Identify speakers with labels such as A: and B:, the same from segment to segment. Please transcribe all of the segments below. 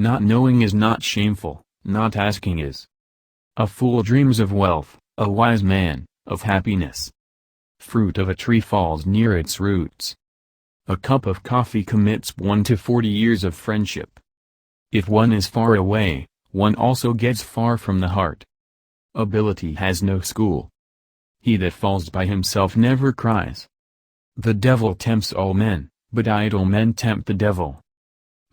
A: Not knowing is not shameful, not asking is. A fool dreams of wealth, a wise man, of happiness. Fruit of a tree falls near its roots. A cup of coffee commits one to 40 years of friendship. If one is far away, one also gets far from the heart. Ability has no school. He that falls by himself never cries. The devil tempts all men, but idle men tempt the devil.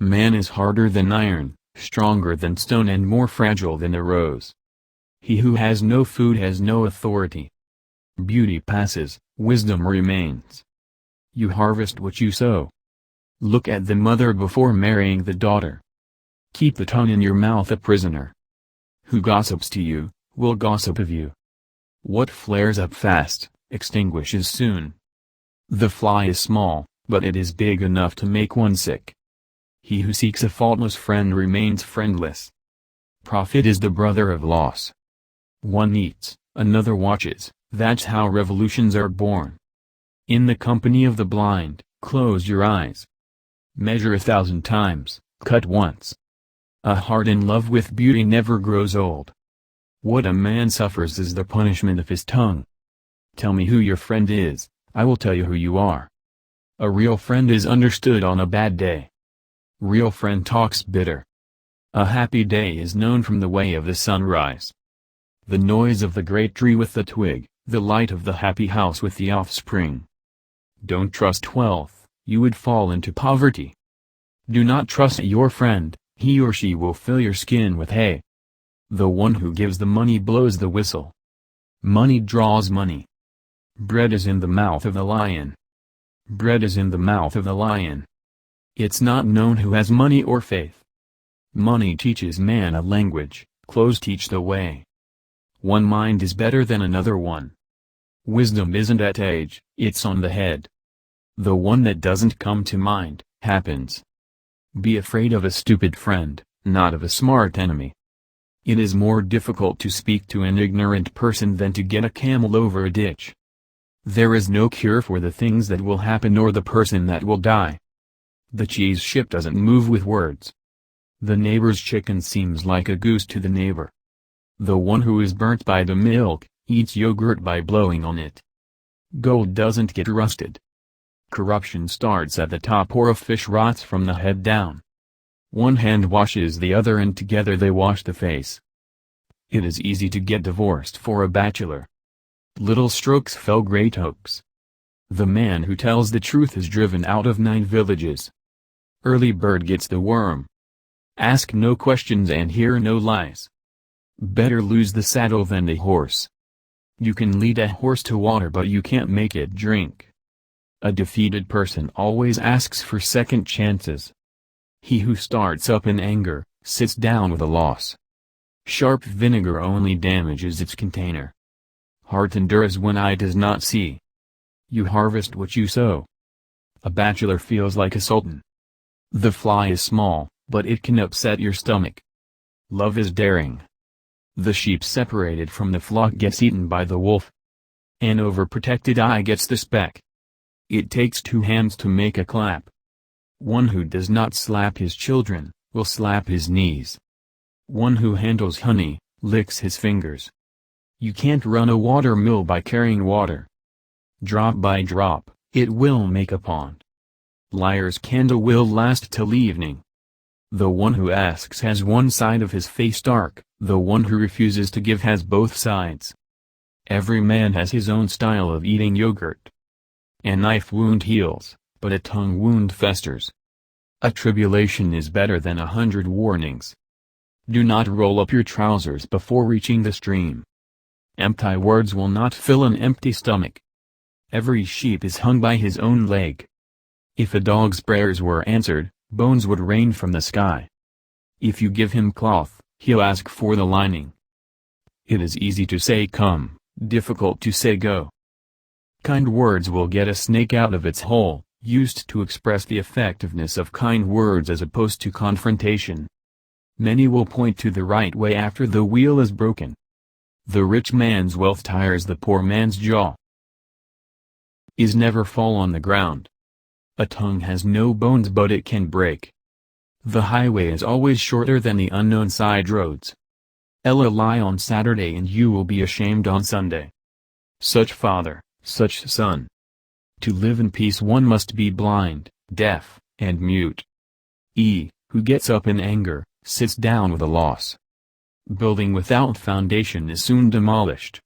A: Man is harder than iron, stronger than stone and more fragile than a rose. He who has no food has no authority. Beauty passes, wisdom remains. You harvest what you sow. Look at the mother before marrying the daughter. Keep the tongue in your mouth a prisoner. Who gossips to you, will gossip of you. What flares up fast, extinguishes soon. The fly is small, but it is big enough to make one sick. He who seeks a faultless friend remains friendless. Profit is the brother of loss. One eats, another watches, that's how revolutions are born. In the company of the blind, close your eyes. Measure 1,000 times, cut once. A heart in love with beauty never grows old. What a man suffers is the punishment of his tongue. Tell me who your friend is, I will tell you who you are. A real friend is understood on a bad day. Real friend talks bitter. A happy day is known from the way of the sunrise. The noise of the great tree with the twig, the light of the happy house with the offspring. Don't trust wealth, you would fall into poverty. Do not trust your friend, he or she will fill your skin with hay. The one who gives the money blows the whistle. Money draws money. Bread is in the mouth of the lion. Bread is in the mouth of the lion. It's not known who has money or faith. Money teaches man a language, clothes teach the way. One mind is better than another one. Wisdom isn't at age, it's on the head. The one that doesn't come to mind, happens. Be afraid of a stupid friend, not of a smart enemy. It is more difficult to speak to an ignorant person than to get a camel over a ditch. There is no cure for the things that will happen or the person that will die. The cheese ship doesn't move with words. The neighbor's chicken seems like a goose to the neighbor. The one who is burnt by the milk, eats yogurt by blowing on it. Gold doesn't get rusted. Corruption starts at the top or a fish rots from the head down. One hand washes the other and together they wash the face. It is easy to get divorced for a bachelor. Little strokes fell great oaks. The man who tells the truth is driven out of 9 villages. Early bird gets the worm. Ask no questions and hear no lies. Better lose the saddle than the horse. You can lead a horse to water but you can't make it drink. A defeated person always asks for second chances. He who starts up in anger, sits down with a loss. Sharp vinegar only damages its container. Heart endures when eye does not see. You harvest what you sow. A bachelor feels like a sultan. The fly is small, but it can upset your stomach. Love is daring. The sheep separated from the flock gets eaten by the wolf. An overprotected eye gets the speck. It takes 2 hands to make a clap. One who does not slap his children, will slap his knees. One who handles honey, licks his fingers. You can't run a water mill by carrying water. Drop by drop, it will make a pond. Liar's candle will last till evening. The one who asks has one side of his face dark, the one who refuses to give has both sides. Every man has his own style of eating yogurt. A knife wound heals, but a tongue wound festers. A tribulation is better than 100 warnings. Do not roll up your trousers before reaching the stream. Empty words will not fill an empty stomach. Every sheep is hung by his own leg. If a dog's prayers were answered, bones would rain from the sky. If you give him cloth, he'll ask for the lining. It is easy to say come, difficult to say go. Kind words will get a snake out of its hole, used to express the effectiveness of kind words as opposed to confrontation. Many will point to the right way after the wheel is broken. The rich man's wealth tires the poor man's jaw. Is never fall on the ground. A tongue has no bones but it can break. The highway is always shorter than the unknown side roads. Ella lie on Saturday and you will be ashamed on Sunday. Such father, such son. To live in peace one must be blind, deaf, and mute. Who gets up in anger, sits down with a loss. Building without foundation is soon demolished.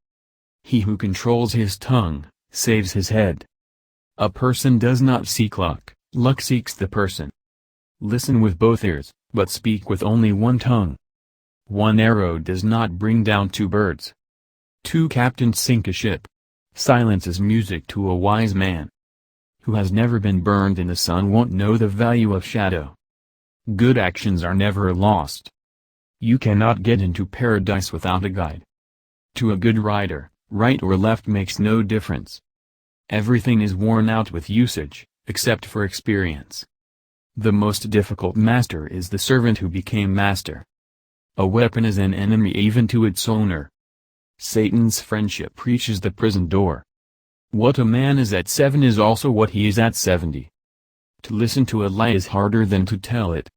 A: He who controls his tongue, saves his head. A person does not seek luck, luck seeks the person. Listen with both ears, but speak with only one tongue. One arrow does not bring down two birds. Two captains sink a ship. Silence is music to a wise man. Who has never been burned in the sun won't know the value of shadow. Good actions are never lost. You cannot get into paradise without a guide. To a good rider, right or left makes no difference. Everything is worn out with usage, except for experience. The most difficult master is the servant who became master. A weapon is an enemy even to its owner. Satan's friendship reaches the prison door. What a man is at 7 is also what he is at 70. To listen to a lie is harder than to tell it.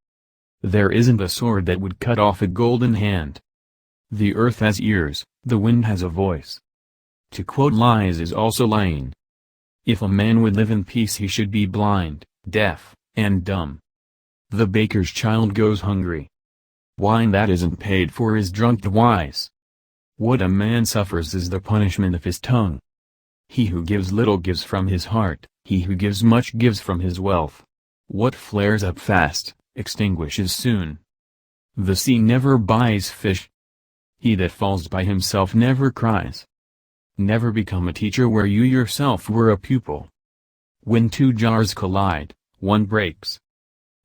A: There isn't a sword that would cut off a golden hand. The earth has ears, the wind has a voice. To quote lies is also lying. If a man would live in peace he should be blind, deaf, and dumb. The baker's child goes hungry. Wine that isn't paid for is drunk the wise. What a man suffers is the punishment of his tongue. He who gives little gives from his heart, he who gives much gives from his wealth. What flares up fast, extinguishes soon. The sea never buys fish. He that falls by himself never cries. Never become a teacher where you yourself were a pupil. When two jars collide, one breaks.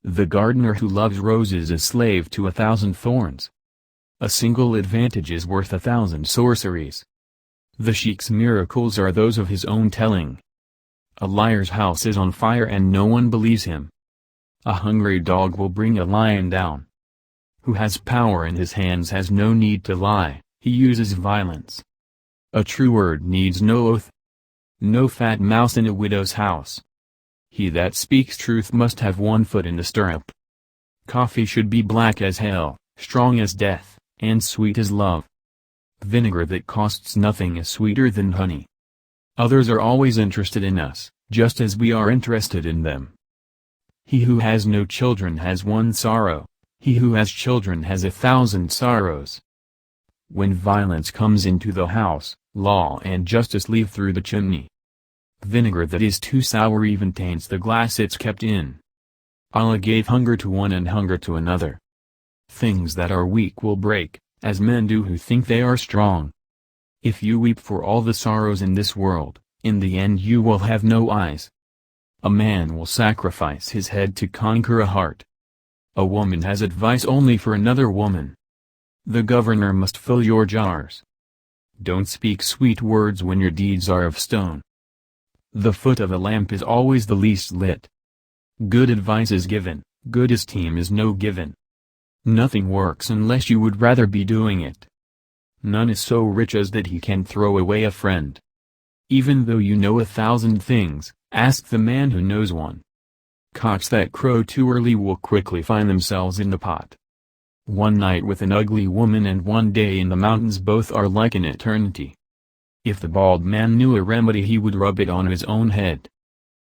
A: The gardener who loves roses is slave to 1,000 thorns. A single advantage is worth 1,000 sorceries. The sheik's miracles are those of his own telling. A liar's house is on fire and no one believes him. A hungry dog will bring a lion down. Who has power in his hands has no need to lie, he uses violence. A true word needs no oath. No fat mouse in a widow's house. He that speaks truth must have one foot in the stirrup. Coffee should be black as hell, strong as death, and sweet as love. Vinegar that costs nothing is sweeter than honey. Others are always interested in us, just as we are interested in them. He who has no children has one sorrow, he who has children has 1,000 sorrows. When violence comes into the house, law and justice leave through the chimney. Vinegar that is too sour even taints the glass it's kept in. Allah gave hunger to one and hunger to another. Things that are weak will break, as men do who think they are strong. If you weep for all the sorrows in this world, in the end you will have no eyes. A man will sacrifice his head to conquer a heart. A woman has advice only for another woman. The governor must fill your jars. Don't speak sweet words when your deeds are of stone. The foot of a lamp is always the least lit. Good advice is given, good esteem is no given. Nothing works unless you would rather be doing it. None is so rich as that he can throw away a friend. Even though you know 1,000 things, ask the man who knows one. Cocks that crow too early will quickly find themselves in the pot. One night with an ugly woman and one day in the mountains both are like an eternity. If the bald man knew a remedy he would rub it on his own head.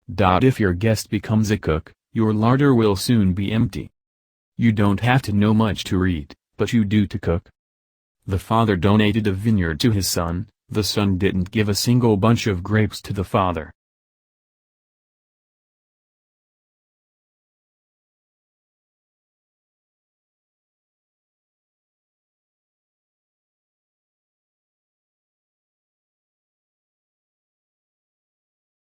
A: If your guest becomes a cook, your larder will soon be empty. You don't have to know much to read, but you do to cook. The father donated a vineyard to his son, the son didn't give a single bunch of grapes to the father.